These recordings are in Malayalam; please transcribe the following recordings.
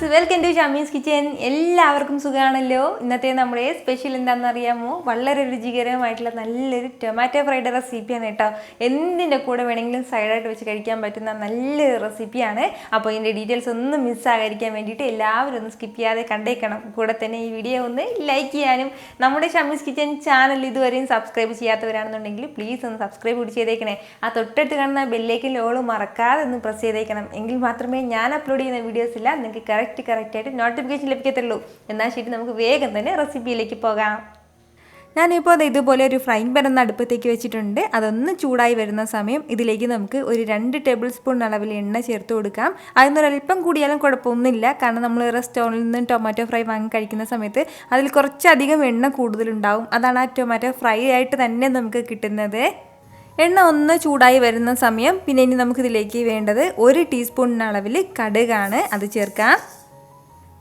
Friends, welcome to Shamees kitchen. എല്ലാവർക്കും സുഖമാണല്ലോ. ഇന്നത്തെ നമ്മുടെ സ്പെഷ്യൽ എന്താണെന്ന് അറിയാമോ? വളരെ രുചികരമായിട്ടുള്ള നല്ലൊരു ടൊമാറ്റോ ഫ്രൈഡ് റെസിപ്പിയാണ് കേട്ടോ. എന്തിൻ്റെ കൂടെ വേണമെങ്കിലും സൈഡായിട്ട് വെച്ച് കഴിക്കാൻ പറ്റുന്ന നല്ലൊരു റെസിപ്പിയാണ്. അപ്പോൾ ഇതിൻ്റെ ഡീറ്റെയിൽസ് ഒന്നും മിസ്സാകാതിരിക്കാൻ വേണ്ടിയിട്ട് എല്ലാവരും ഒന്ന് സ്കിപ്പ് ചെയ്യാതെ കണ്ടേക്കണം. കൂടെ തന്നെ ഈ വീഡിയോ ഒന്ന് ലൈക്ക് ചെയ്യാനും നമ്മുടെ ഷമീസ് കിച്ചൻ ചാനൽ ഇതുവരെയും സബ്സ്ക്രൈബ് ചെയ്യാത്തവരാണെന്നുണ്ടെങ്കിൽ പ്ലീസ് ഒന്ന് സബ്സ്ക്രൈബ് കൂടി ചെയ്തേക്കണേ. ആ തൊട്ടടുത്ത് കാണുന്ന ബെല്ലേക്കിൽ ഓള് മറക്കാതെ ഒന്ന് പ്രസ് ചെയ്തേക്കണം. എങ്കിൽ മാത്രമേ ഞാൻ അപ്ലോഡ് ചെയ്യുന്ന വീഡിയോസ് എല്ലാം നിങ്ങൾക്ക് കറക്റ്റായിട്ട് നോട്ടിഫിക്കേഷൻ ലഭിക്കത്തുള്ളൂ. എന്നാൽ ശരി, നമുക്ക് വേഗം തന്നെ റെസിപ്പിയിലേക്ക് പോകാം. ഞാനിപ്പോൾ അത് ഇതുപോലെ ഒരു ഫ്രൈങ് പാൻ ഒന്ന് അടുപ്പത്തേക്ക് വെച്ചിട്ടുണ്ട്. അതൊന്ന് ചൂടായി വരുന്ന സമയം ഇതിലേക്ക് നമുക്ക് ഒരു 2 ടേബിൾ സ്പൂൺ അളവിൽ എണ്ണ ചേർത്ത് കൊടുക്കാം. അതിനൊരൽപ്പം കൂടിയാലും കുഴപ്പമൊന്നുമില്ല. കാരണം നമ്മൾ റെസ്റ്റോറൻറ്റിൽ നിന്ന് ടൊമാറ്റോ ഫ്രൈ വാങ്ങി കഴിക്കുന്ന സമയത്ത് അതിൽ കുറച്ചധികം എണ്ണ കൂടുതലുണ്ടാവും. അതാണ് ആ ടൊമാറ്റോ ഫ്രൈ ആയിട്ട് തന്നെ നമുക്ക് കിട്ടുന്നത്. എണ്ണ ഒന്ന് ചൂടായി വരുന്ന സമയം പിന്നെ ഇനി നമുക്കിതിലേക്ക് വേണ്ടത് 1 ടീസ്പൂൺ അളവിൽ കടുകാണ്. അത് ചേർക്കാം.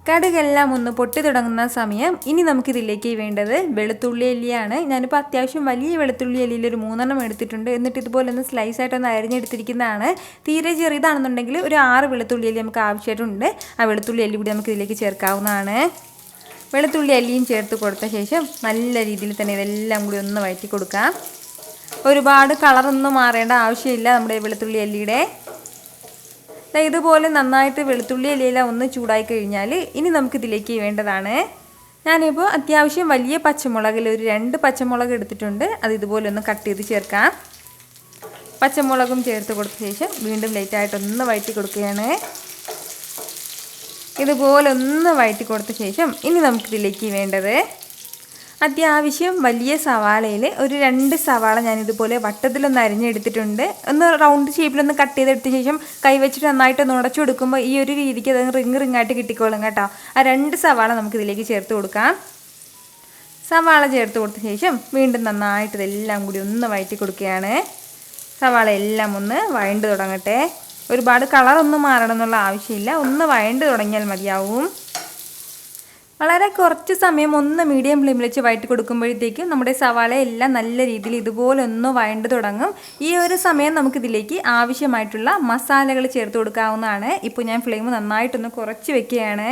കടുകെല്ലാം ഒന്ന് പൊട്ടി തുടങ്ങുന്ന സമയം ഇനി നമുക്കിതിലേക്ക് വേണ്ടത് വെളുത്തുള്ളി അല്ലിയാണ്. ഞാനിപ്പോൾ അത്യാവശ്യം വലിയ വെളുത്തുള്ളി അല്ലിയിൽ ഒരു 3 എടുത്തിട്ടുണ്ട്. എന്നിട്ട് ഇതുപോലെ ഒന്ന് സ്ലൈസായിട്ടൊന്ന് അരിഞ്ഞെടുത്തിരിക്കുന്നതാണ്. തീരെ ചെറുതാണെന്നുണ്ടെങ്കിൽ ഒരു 6 വെളുത്തുള്ളി അല്ലി നമുക്ക് ആവശ്യമായിട്ടുണ്ട്. ആ വെളുത്തുള്ളി അല്ലി കൂടി നമുക്ക് ഇതിലേക്ക് ചേർക്കാവുന്നതാണ്. വെളുത്തുള്ളി അല്ലിയും ചേർത്ത് കൊടുത്ത ശേഷം നല്ല രീതിയിൽ തന്നെ ഇതെല്ലാം കൂടി ഒന്ന് വഴറ്റി കൊടുക്കാം. ഒരുപാട് കളറൊന്നും മാറേണ്ട ആവശ്യമില്ല നമ്മുടെ വെളുത്തുള്ളി അല്ലിയുടെ. ഇതുപോലെ നന്നായിട്ട് വെളുത്തുള്ളി അല്ലിയെല്ലാം ഒന്ന് ചൂടായി കഴിഞ്ഞാൽ ഇനി നമുക്കിതിലേക്ക് വേണ്ടതാണ്, ഞാനിപ്പോൾ അത്യാവശ്യം വലിയ പച്ചമുളകിൽ ഒരു 2 പച്ചമുളക് എടുത്തിട്ടുണ്ട്. അത് ഇതുപോലെ ഒന്ന് കട്ട് ചെയ്ത് ചേർക്കാം. പച്ചമുളകും ചേർത്ത് കൊടുത്ത ശേഷം വീണ്ടും ലൈറ്റായിട്ടൊന്ന് വഴറ്റി കൊടുക്കുകയാണ്. ഇതുപോലെ ഒന്ന് വഴറ്റി കൊടുത്ത ശേഷം ഇനി നമുക്കിതിലേക്ക് വേണ്ടത് അത്യാവശ്യം വലിയ സവാളയിൽ ഒരു 2 സവാള ഞാനിതുപോലെ വട്ടത്തിലൊന്ന് അരിഞ്ഞെടുത്തിട്ടുണ്ട്. ഒന്ന് റൗണ്ട് ഷേപ്പിലൊന്ന് കട്ട് ചെയ്തെടുത്ത ശേഷം കൈ വെച്ചിട്ട് നന്നായിട്ടൊന്ന് ഉടച്ചു കൊടുക്കുമ്പോൾ ഈ ഒരു രീതിക്ക് അത് റിങ്ങായിട്ട് കിട്ടിക്കോളും കേട്ടോ. ആ 2 സവാള നമുക്കിതിലേക്ക് ചേർത്ത് കൊടുക്കാം. സവാള ചേർത്ത് കൊടുത്ത ശേഷം വീണ്ടും നന്നായിട്ട് ഇതെല്ലാം കൂടി ഒന്ന് വഴറ്റി കൊടുക്കുകയാണ്. സവാള എല്ലാം ഒന്ന് വഴണ്ട് തുടങ്ങട്ടെ. ഒരുപാട് കളറൊന്നും മാറണം എന്നുള്ള ആവശ്യമില്ല. ഒന്ന് വഴണ്ട് തുടങ്ങിയാൽ മതിയാവും. വളരെ കുറച്ച് സമയം ഒന്ന് മീഡിയം ഫ്ലെയിമിൽ വെച്ച് വഴറ്റി കൊടുക്കുമ്പോഴത്തേക്കും നമ്മുടെ സവാള എല്ലാം നല്ല രീതിയിൽ ഇതുപോലെ ഒന്ന് വഴണ്ട് തുടങ്ങും. ഈ ഒരു സമയം നമുക്കിതിലേക്ക് ആവശ്യമായിട്ടുള്ള മസാലകൾ ചേർത്ത് കൊടുക്കാവുന്നതാണ്. ഇപ്പോൾ ഞാൻ ഫ്ലെയിം നന്നായിട്ടൊന്ന് കുറച്ച് വെക്കുകയാണ്.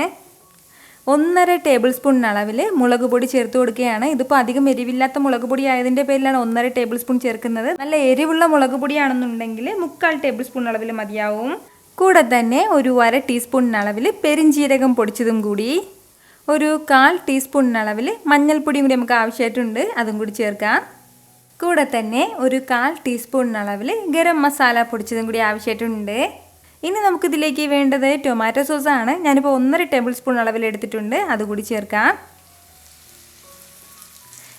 1.5 ടേബിൾ സ്പൂൺ അളവിൽ മുളക് പൊടി ചേർത്ത് കൊടുക്കുകയാണ്. ഇതിപ്പോൾ അധികം എരിവില്ലാത്ത മുളക് പൊടി ആയതിൻ്റെ പേരിലാണ് 1.5 ടേബിൾ സ്പൂൺ ചേർക്കുന്നത്. നല്ല എരിവുള്ള മുളക് പൊടിയാണെന്നുണ്ടെങ്കിൽ 3/4 ടേബിൾ സ്പൂൺ അളവിൽ മതിയാവും. കൂടെ തന്നെ ഒരു 1/2 ടീസ്പൂൺ അളവിൽ പെരിഞ്ജീരകം പൊടിച്ചതും കൂടി, ഒരു 1/4 ടീസ്പൂൺ അളവിൽ മഞ്ഞൾപ്പൊടിയും കൂടി നമുക്ക് ആവശ്യമായിട്ടുണ്ട്. അതും കൂടി ചേർക്കാം. കൂടെ തന്നെ ഒരു 1/4 ടീസ്പൂൺ അളവിൽ ഗരം മസാല പൊടിച്ചതും കൂടി ആവശ്യമായിട്ടുണ്ട്. ഇനി നമുക്കിതിലേക്ക് വേണ്ടത് ടൊമാറ്റോ സോസാണ്. ഞാനിപ്പോൾ 1.5 ടേബിൾ സ്പൂൺ അളവിൽ എടുത്തിട്ടുണ്ട്. അതുകൂടി ചേർക്കാം.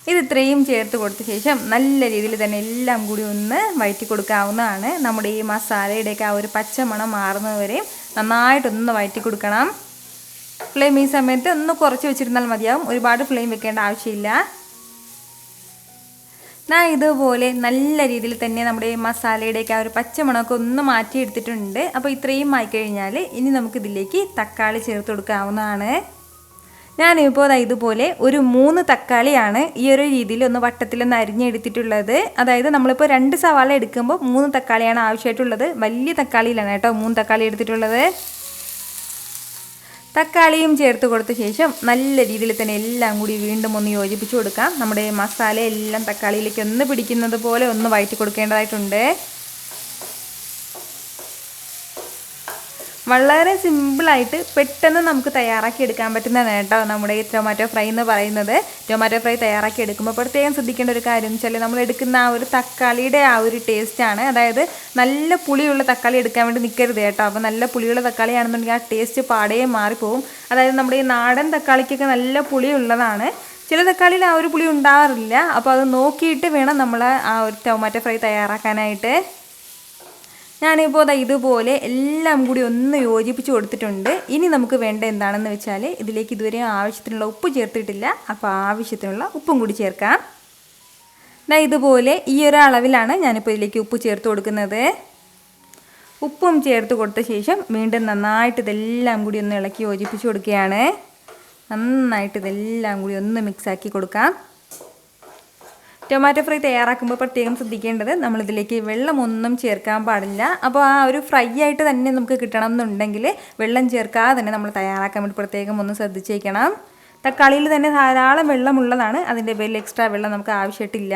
ഇത് ഇത്രയും ചേർത്ത് കൊടുത്ത ശേഷം നല്ല രീതിയിൽ തന്നെ എല്ലാം കൂടി ഒന്ന് വഴറ്റി കൊടുക്കാവുന്നതാണ്. നമ്മുടെ ഈ മസാലയുടെയൊക്കെ ആ ഒരു പച്ചമണം മാറുന്നതുവരെയും നന്നായിട്ടൊന്ന് വഴറ്റി കൊടുക്കണം. ഫ്ലെയിം ഈ സമയത്ത് ഒന്ന് കുറച്ച് വെച്ചിരുന്നാൽ മതിയാവും. ഒരുപാട് ഫ്ലെയിം വെക്കേണ്ട ആവശ്യമില്ല. ഇതുപോലെ നല്ല രീതിയിൽ തന്നെ നമ്മുടെ മസാലയുടെയൊക്കെ ആ ഒരു പച്ചമണമൊക്കെ ഒന്ന് മാറ്റിയെടുത്തിട്ടുണ്ട്. അപ്പോൾ ഇത്രയും ആയിക്കഴിഞ്ഞാൽ ഇനി നമുക്കിതിലേക്ക് തക്കാളി ചേർത്ത് കൊടുക്കാവുന്നതാണ്. ഞാനിപ്പോൾ ഇതുപോലെ ഒരു 3 തക്കാളിയാണ് ഈ ഒരു രീതിയിൽ ഒന്ന് വട്ടത്തിലൊന്ന് അരിഞ്ഞെടുത്തിട്ടുള്ളത്. അതായത് നമ്മളിപ്പോൾ 2 സവാള എടുക്കുമ്പോൾ 3 തക്കാളിയാണ് ആവശ്യമായിട്ടുള്ളത്. വലിയ തക്കാളിയിലാണ് കേട്ടോ 3 തക്കാളി എടുത്തിട്ടുള്ളത്. തക്കാളിയും ചേർത്ത് കൊടുത്ത ശേഷം നല്ല രീതിയിൽ തന്നെ എല്ലാം കൂടി വീണ്ടും ഒന്ന് യോജിപ്പിച്ച് കൊടുക്കാം. നമ്മുടെ മസാല എല്ലാം തക്കാളിയിലേക്ക് ഒന്ന് പിടിക്കുന്നത് പോലെ ഒന്ന് വഴറ്റി കൊടുക്കേണ്ടതായിട്ടുണ്ട്. വളരെ സിമ്പിളായിട്ട് പെട്ടെന്ന് നമുക്ക് തയ്യാറാക്കി എടുക്കാൻ പറ്റുന്നതാണ് കേട്ടോ നമ്മുടെ ഈ ടൊമാറ്റോ ഫ്രൈ എന്ന് പറയുന്നത്. ടൊമാറ്റോ ഫ്രൈ തയ്യാറാക്കി എടുക്കുമ്പോൾ പ്രത്യേകം ശ്രദ്ധിക്കേണ്ട ഒരു കാര്യം എന്ന് വെച്ചാൽ നമ്മൾ എടുക്കുന്ന ആ ഒരു തക്കാളിയുടെ ആ ഒരു ടേസ്റ്റാണ്. അതായത് നല്ല പുളിയുള്ള തക്കാളി എടുക്കാൻ വേണ്ടി നിൽക്കരുത് കേട്ടോ. അപ്പോൾ നല്ല പുളിയുള്ള തക്കാളി ആണെന്നുണ്ടെങ്കിൽ ആ ടേസ്റ്റ് പാടേ മാറിപ്പോവും. അതായത് നമ്മുടെ ഈ നാടൻ തക്കാളിക്കൊക്കെ നല്ല പുളിയുള്ളതാണ്. ചില തക്കാളിയിൽ ആ ഒരു പുളി ഉണ്ടാവാറില്ല. അപ്പോൾ അത് നോക്കിയിട്ട് വേണം നമ്മൾ ആ ഒരു ടൊമാറ്റോ ഫ്രൈ തയ്യാറാക്കാനായിട്ട്. ഞാനിപ്പോൾ ഇതുപോലെ എല്ലാം കൂടി ഒന്ന് യോജിപ്പിച്ച് കൊടുത്തിട്ടുണ്ട്. ഇനി നമുക്ക് വേണ്ട എന്താണെന്ന് വെച്ചാൽ ഇതിലേക്ക് ഇതുവരെ ആവശ്യത്തിനുള്ള ഉപ്പ് ചേർത്തിട്ടില്ല. അപ്പോൾ ആവശ്യത്തിനുള്ള ഉപ്പും കൂടി ചേർക്കാം. ഇതുപോലെ ഈ ഒരു അളവിലാണ് ഞാനിപ്പോൾ ഇതിലേക്ക് ഉപ്പ് ചേർത്ത് കൊടുക്കുന്നത്. ഉപ്പും ചേർത്ത് കൊടുത്ത ശേഷം വീണ്ടും നന്നായിട്ട് ഇതെല്ലാം കൂടി ഒന്ന് ഇളക്കി യോജിപ്പിച്ച് കൊടുക്കുകയാണ്. നന്നായിട്ട് ഇതെല്ലാം കൂടി ഒന്ന് മിക്സാക്കി കൊടുക്കാം. ടൊമാറ്റോ ഫ്രൈ തയ്യാറാക്കുമ്പോൾ പ്രത്യേകം ശ്രദ്ധിക്കേണ്ടത് നമ്മളിതിലേക്ക് വെള്ളമൊന്നും ചേർക്കാൻ പാടില്ല. അപ്പോൾ ആ ഒരു ഫ്രൈ ആയിട്ട് തന്നെ നമുക്ക് കിട്ടണം എന്നുണ്ടെങ്കിൽ വെള്ളം ചേർക്കാതെ തന്നെ നമ്മൾ തയ്യാറാക്കാൻ വേണ്ടി പ്രത്യേകം ഒന്ന് ശ്രദ്ധിച്ചേക്കണം. തക്കാളിയിൽ തന്നെ ധാരാളം വെള്ളമുള്ളതാണ്, അതിൻ്റെ പേരിൽ എക്സ്ട്രാ വെള്ളം നമുക്ക് ആവശ്യമായിട്ടില്ല.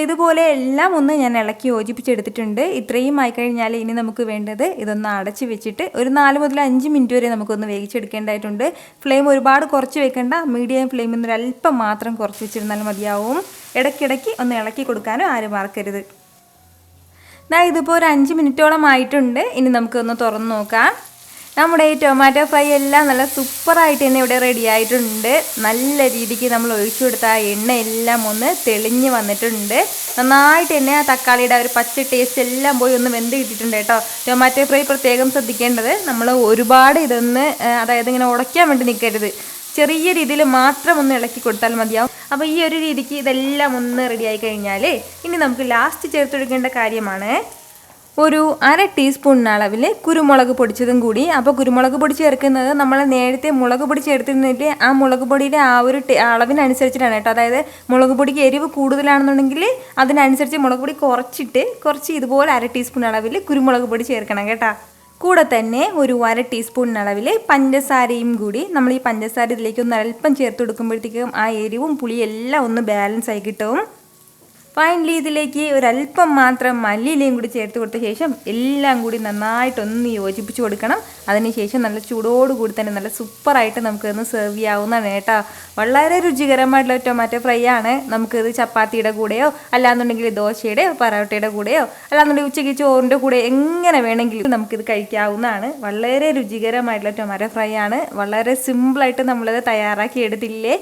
ഇതുപോലെ എല്ലാം ഒന്ന് ഞാൻ ഇളക്കി യോജിപ്പിച്ചെടുത്തിട്ടുണ്ട്. ഇത്രയും ആയിക്കഴിഞ്ഞാൽ ഇനി നമുക്ക് വേണ്ടത് ഇതൊന്ന് അടച്ച് വെച്ചിട്ട് ഒരു 4 മുതൽ 5 മിനിറ്റ് വരെ നമുക്കൊന്ന് വേവിച്ചെടുക്കേണ്ടതായിട്ടുണ്ട്. ഫ്ലെയിം ഒരുപാട് കുറച്ച് വെക്കേണ്ട, മീഡിയം ഫ്ലെയിമിൽ നിന്ന് ഒരല്പം മാത്രം കുറച്ച് വെച്ചിരുന്നാൽ മതിയാവും. ഇടയ്ക്കിടയ്ക്ക് ഒന്ന് ഇളക്കി കൊടുക്കാനും ആരും മറക്കരുത്. ഇതിപ്പോൾ ഒരു 5 മിനിറ്റോളം ആയിട്ടുണ്ട്. ഇനി നമുക്കൊന്ന് തുറന്ന് നോക്കാം. നമ്മുടെ ഈ ടൊമാറ്റോ ഫ്രൈ എല്ലാം നല്ല സൂപ്പറായിട്ട് തന്നെ ഇവിടെ റെഡി ആയിട്ടുണ്ട്. നല്ല രീതിക്ക് നമ്മൾ ഒഴിച്ചു കൊടുത്ത ആ എണ്ണയെല്ലാം ഒന്ന് തെളിഞ്ഞ് വന്നിട്ടുണ്ട്. നന്നായിട്ട് തന്നെ ആ തക്കാളിയുടെ ഒരു പച്ച ടേസ്റ്റ് എല്ലാം പോയി ഒന്ന് വെന്ത് കിട്ടിയിട്ടുണ്ട് കേട്ടോ. ടൊമാറ്റോ ഫ്രൈ പ്രത്യേകം ശ്രദ്ധിക്കേണ്ടത് നമ്മൾ ഒരുപാട് ഇതൊന്ന് അതായത് ഇങ്ങനെ ഉടയ്ക്കാൻ വേണ്ടി നിൽക്കരുത്. ചെറിയ രീതിയിൽ മാത്രം ഒന്ന് ഇളക്കി കൊടുത്താൽ മതിയാവും. അപ്പോൾ ഈ ഒരു രീതിക്ക് ഇതെല്ലാം ഒന്ന് റെഡി ആയി കഴിഞ്ഞാൽ ഇനി നമുക്ക് ലാസ്റ്റ് ചേർത്തെടുക്കേണ്ട കാര്യമാണ് ഒരു 1/2 ടീസ്പൂൺ അളവിൽ കുരുമുളക് പൊടിച്ചതും കൂടി. അപ്പോൾ കുരുമുളക് പൊടി ചേർക്കുന്നത് നമ്മൾ നേരത്തെ മുളക് പൊടി ചേർത്തിരുന്നിട്ട് ആ മുളക് പൊടിയുടെ ആ ഒരു അളവിനനുസരിച്ചിട്ടാണ് കേട്ടോ. അതായത് മുളക് പൊടിക്ക് എരിവ് കൂടുതലാണെന്നുണ്ടെങ്കിൽ അതിനനുസരിച്ച് മുളക് പൊടി കുറച്ച് ഇതുപോലെ 1/2 ടീസ്പൂൺ അളവിൽ കുരുമുളക് പൊടി ചേർക്കണം കേട്ടോ. കൂടെ തന്നെ ഒരു 1/2 ടീസ്പൂൺ അളവിൽ പഞ്ചസാരയും കൂടി. നമ്മൾ ഈ പഞ്ചസാര ഇതിലേക്ക് ഒന്ന് അല്പം ചേർത്ത് കൊടുക്കുമ്പോഴത്തേക്കും ആ എരിവും പുളിയും എല്ലാം ഒന്ന് ബാലൻസ് ആയി കിട്ടും. ഫൈനലി ഇതിലേക്ക് ഒരല്പം മാത്രം മല്ലിയിലയും കൂടി ചേർത്ത് കൊടുത്ത ശേഷം എല്ലാം കൂടി നന്നായിട്ടൊന്ന് യോജിപ്പിച്ച് കൊടുക്കണം. അതിനുശേഷം നല്ല ചൂടോടുകൂടി തന്നെ നല്ല സൂപ്പറായിട്ട് നമുക്കിതൊന്ന് സെർവ് ചെയ്യാവുന്നതാണ് കേട്ടോ. വളരെ രുചികരമായിട്ടുള്ള ടൊമാറ്റോ ഫ്രൈ ആണ്. നമുക്കിത് ചപ്പാത്തിയുടെ കൂടെയോ അല്ലാന്നുണ്ടെങ്കിൽ ദോശയുടെയോ പൊറോട്ടയുടെ കൂടെയോ അല്ലാന്നുണ്ടെങ്കിൽ ഉച്ചയ്ക്ക് ചോറിൻ്റെ കൂടെ എങ്ങനെ വേണമെങ്കിലും നമുക്കിത് കഴിക്കാവുന്നതാണ്. വളരെ രുചികരമായിട്ടുള്ള ടൊമാറ്റോ ഫ്രൈ ആണ്. വളരെ സിമ്പിളായിട്ട് നമ്മളിത് തയ്യാറാക്കി എടുത്തില്ലേ.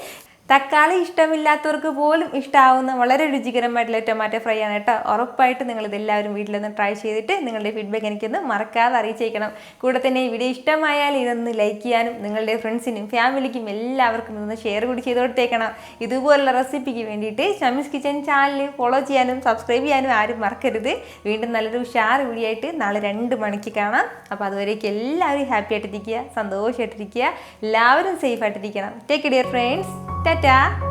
തക്കാളി ഇഷ്ടമില്ലാത്തവർക്ക് പോലും ഇഷ്ടമാവുന്ന വളരെ രുചികരമായിട്ടുള്ള ടൊമാറ്റോ ഫ്രൈ ആണ് കേട്ടോ. ഉറപ്പായിട്ട് നിങ്ങളിതെല്ലാവരും വീട്ടിലൊന്ന് ട്രൈ ചെയ്തിട്ട് നിങ്ങളുടെ ഫീഡ്ബാക്ക് എനിക്കൊന്ന് മറക്കാതെ അറിയിച്ചേക്കണം. കൂടെ തന്നെ ഈ വീഡിയോ ഇഷ്ടമായാൽ ഇതൊന്ന് ലൈക്ക് ചെയ്യാനും നിങ്ങളുടെ ഫ്രണ്ട്സിനും ഫാമിലിക്കും എല്ലാവർക്കും ഇതൊന്ന് ഷെയർ കൂടി ചെയ്ത് കൊടുത്തേക്കണം. ഇതുപോലുള്ള റെസിപ്പിക്ക് വേണ്ടിയിട്ട് ഷമീസ് കിച്ചൻ ചാനൽ ഫോളോ ചെയ്യാനും സബ്സ്ക്രൈബ് ചെയ്യാനും ആരും മറക്കരുത്. വീണ്ടും നല്ലൊരു ഉഷാർ വീഡിയോ ആയിട്ട് നാളെ 2 മണിക്ക് കാണാം. അപ്പോൾ അതുവരേക്കും എല്ലാവരും ഹാപ്പി ആയിട്ടിരിക്കുക, സന്തോഷമായിട്ടിരിക്കുക, എല്ലാവരും സേഫ് ആയിട്ടിരിക്കണം. Take care friends. Ta-ta!